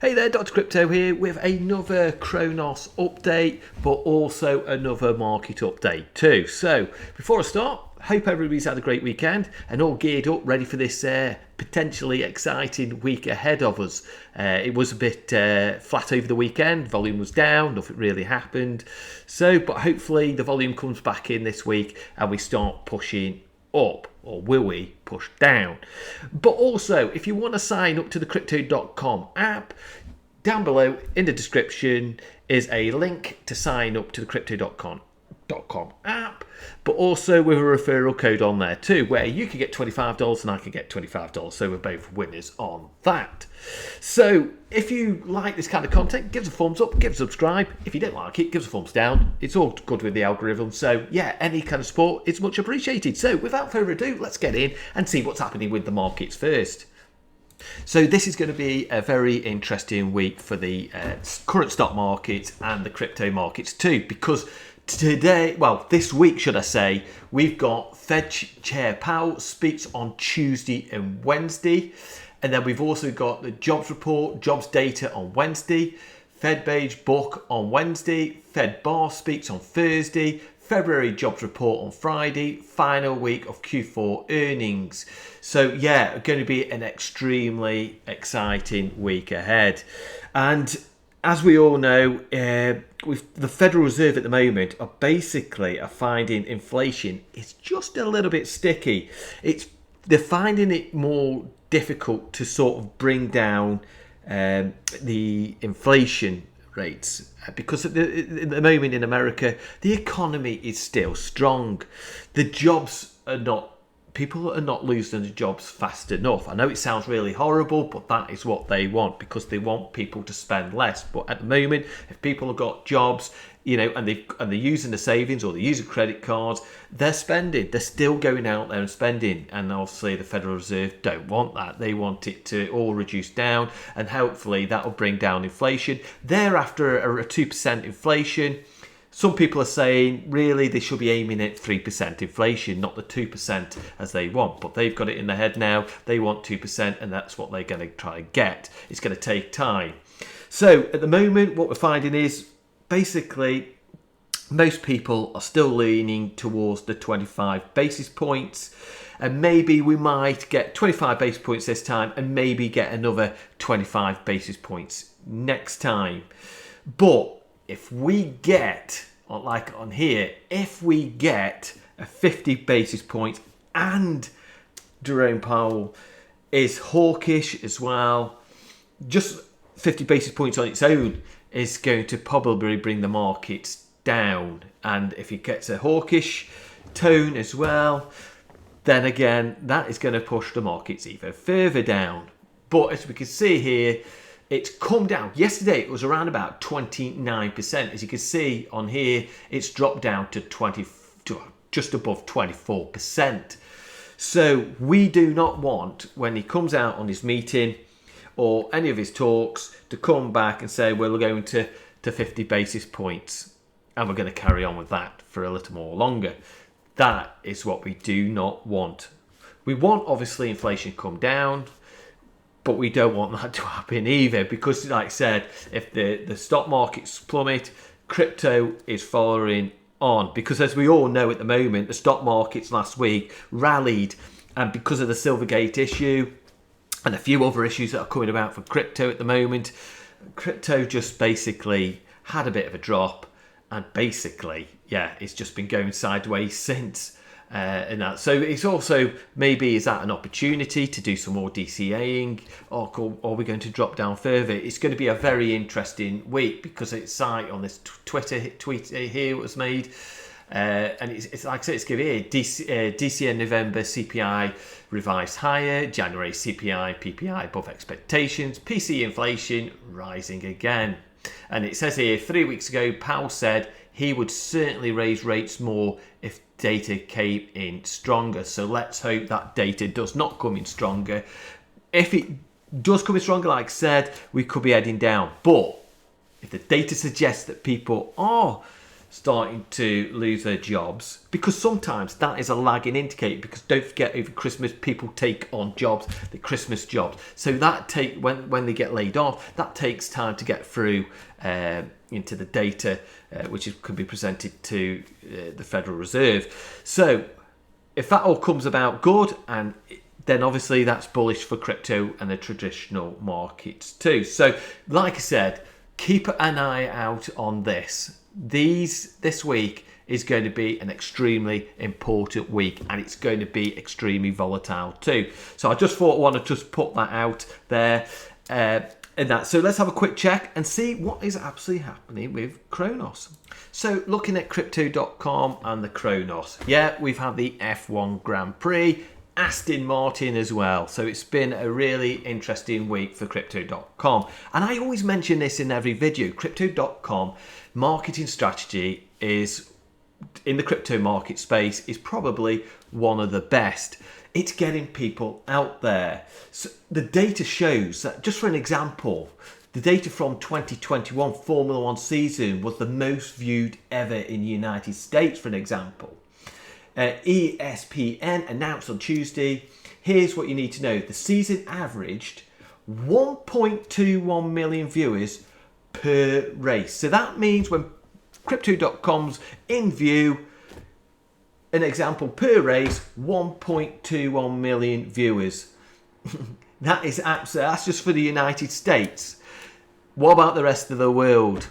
Hey there, Dr. Crypto here with another Kronos update, but also another market update too. So, before I start, hope everybody's had a great weekend and all geared up, ready for this potentially exciting week ahead of us. It was a bit flat over the weekend, volume was down, nothing really happened. But hopefully the volume comes back in this week and we start pushing up, or will we push down? But also, if you want to sign up to the Cryptocom app, down below in the description is a link to sign up to the Cryptocom app, but also with a referral code on there too, where you can get $25 and I can get $25, so we're both winners on that. So if you like this kind of content, give us a thumbs up, give us a subscribe. If you don't like it, give us a thumbs down. It's all good with the algorithm, so yeah, any kind of support is much appreciated. So without further ado, let's get in and see what's happening with the markets first. So this is going to be a very interesting week for the current stock market and the crypto markets too, because this week, should I say, we've got Fed Chair Powell speaks on Tuesday and Wednesday, and then we've also got the jobs report, jobs data on Wednesday, Fed beige book on Wednesday, Fed bar speaks on Thursday, February jobs report on Friday, final week of Q4 earnings. So yeah, going to be an extremely exciting week ahead. And as we all know, with the Federal Reserve at the moment are finding inflation is just a little bit sticky. They're finding it more difficult to sort of bring down the inflation rates because at the moment in America, the economy is still strong. The jobs are not. People are not losing their jobs fast enough. I know it sounds really horrible, but that is what they want because they want people to spend less. But at the moment, if people have got jobs, and they're using the savings or they're using credit cards, they're spending. They're still going out there and spending. And obviously, the Federal Reserve don't want that. They want it to all reduce down, and hopefully that will bring down inflation. They're after a 2% inflation. Some people are saying, really, they should be aiming at 3% inflation, not the 2% as they want. But they've got it in their head now. They want 2%, and that's what they're going to try and get. It's going to take time. So at the moment, what we're finding is, basically, most people are still leaning towards the 25 basis points. And maybe we might get 25 basis points this time, and maybe get another 25 basis points next time. But if we get, like on here, if we get a 50 basis point and Jerome Powell is hawkish as well, just 50 basis points on its own is going to probably bring the markets down. And if he gets a hawkish tone as well, then again, that is going to push the markets even further down. But as we can see here, it's come down. Yesterday it was around about 29%. As you can see on here, it's dropped down to just above 24%. So we do not want, when he comes out on his meeting or any of his talks, to come back and say, well, we're going to 50 basis points and we're going to carry on with that for a little more longer. That is what we do not want. We want, obviously, inflation to come down, but we don't want that to happen either because, like I said, if the stock markets plummet, crypto is following on. Because as we all know at the moment, the stock markets last week rallied, and because of the Silvergate issue and a few other issues that are coming about for crypto at the moment, crypto just basically had a bit of a drop, and basically, it's just been going sideways since. And that. So it's also, maybe is that an opportunity to do some more DCAing, or are we going to drop down further? It's going to be a very interesting week because it's like on this Twitter tweet here was made, and it's like I said, it's giving here DCA November CPI revised higher, January CPI PPI above expectations, PC inflation rising again. And it says here, 3 weeks ago, Powell said he would certainly raise rates more if data came in stronger. So let's hope that data does not come in stronger. If it does come in stronger, like I said, we could be heading down. But if the data suggests that people are starting to lose their jobs, because sometimes that is a lagging indicator, because don't forget, over Christmas people take on jobs, the Christmas jobs, so that when they get laid off, that takes time to get through into the data, could be presented to the Federal Reserve. So if that all comes about good, and then obviously that's bullish for crypto and the traditional markets too. So like I said, keep an eye out on this. This week is going to be an extremely important week, and it's going to be extremely volatile too. So I just thought I want to just put that out there. So let's have a quick check and see what is actually happening with Kronos. So looking at Crypto.com and the Kronos, yeah, we've had the F1 Grand Prix, Aston Martin as well. So it's been a really interesting week for Crypto.com. And I always mention this in every video. Crypto.com marketing strategy is, in the crypto market space, is probably one of the best. It's getting people out there. So the data shows that, just for an example, the data from 2021 Formula One season was the most viewed ever in the United States, for an example. ESPN announced on Tuesday, here's what you need to know. The season averaged 1.21 million viewers per race. So that means when Crypto.com's in view, an example per race, 1.21 million viewers. That is absolutely, that's just for the United States. What about the rest of the world?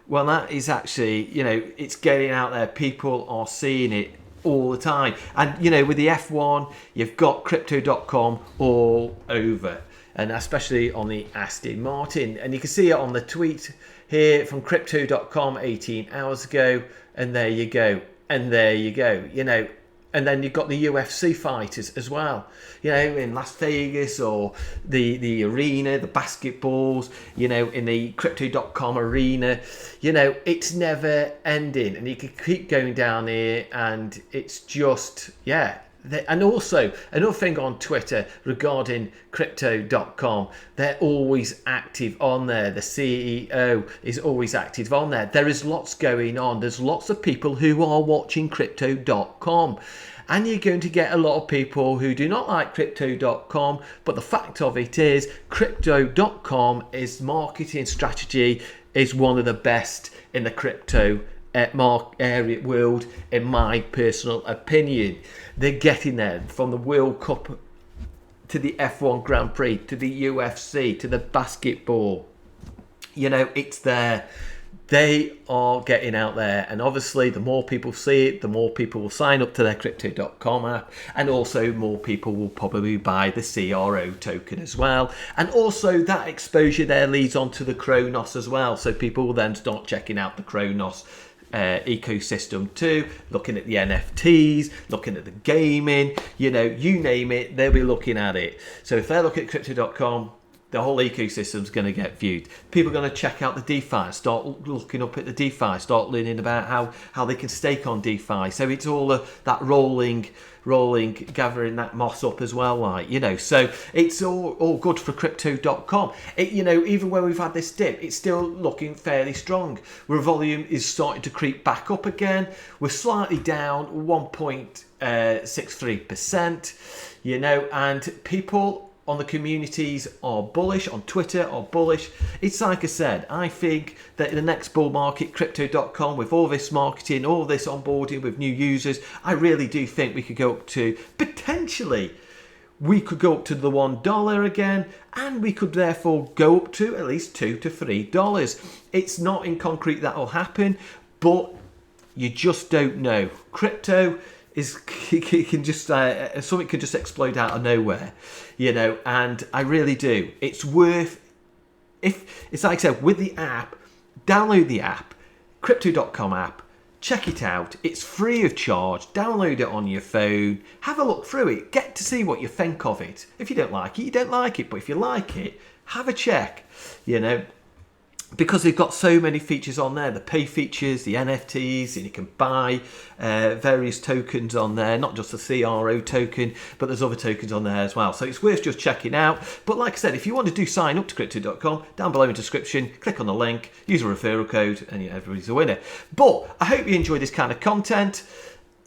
Well, that is actually, it's getting out there. People are seeing it all the time. And, with the F1, you've got Crypto.com all over. And especially on the Aston Martin. And you can see it on the tweet here from Crypto.com 18 hours ago. And there you go. And there you go. And then you've got the UFC fighters as well, in Las Vegas, or the arena, the basketballs, in the Crypto.com arena. It's never ending, and you can keep going down here, and it's just, yeah. And also, another thing on Twitter regarding Crypto.com, they're always active on there. The CEO is always active on there. There is lots going on. There's lots of people who are watching Crypto.com. And you're going to get a lot of people who do not like Crypto.com. But the fact of it is, Crypto.com is marketing strategy is one of the best in the crypto area world, in my personal opinion. They're getting there, from the World Cup to the F1 Grand Prix to the UFC to the basketball. It's there. They are getting out there, and obviously the more people see it, the more people will sign up to their Crypto.com app, and also more people will probably buy the CRO token as well. And also that exposure there leads on to the Kronos as well, so people will then start checking out the Kronos ecosystem too, looking at the NFTs, looking at the gaming, you name it, they'll be looking at it. So if they're looking at Crypto.com, the whole ecosystem's going to get viewed. People are going to check out the DeFi, start looking up at the DeFi, start learning about how they can stake on DeFi. So it's all that rolling, gathering that moss up as well, so it's all good for Crypto.com. Even when we've had this dip, it's still looking fairly strong. Where volume is starting to creep back up again. We're slightly down 1.63%, and people on the communities are bullish, on Twitter are bullish. It's like I said, I think that in the next bull market, Crypto.com, with all this marketing, all this onboarding with new users, I really do think we could go up to, potentially, we could go up to the $1 again, and we could therefore go up to at least $2 to $3. It's not in concrete that will happen, but you just don't know. Crypto can just something could just explode out of nowhere, and I really do. It's worth, if it's like I said, with the app, download the app, Crypto.com app, check it out. It's free of charge. Download it on your phone, have a look through it, get to see what you think of it. If you don't like it, you don't like it, but if you like it, have a check, because they've got so many features on there, the pay features, the NFTs, and you can buy various tokens on there, not just the CRO token, but there's other tokens on there as well. So it's worth just checking out. But like I said, if you want to sign up to Crypto.com, down below in the description, click on the link, use a referral code, and everybody's a winner. But I hope you enjoy this kind of content.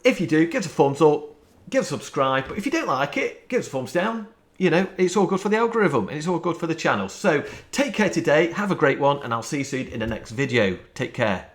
If you do, give us a thumbs up, give us a subscribe. But if you don't like it, give us a thumbs down. You know, it's all good for the algorithm and it's all good for the channel. So take care today, have a great one, and I'll see you soon in the next video. Take care.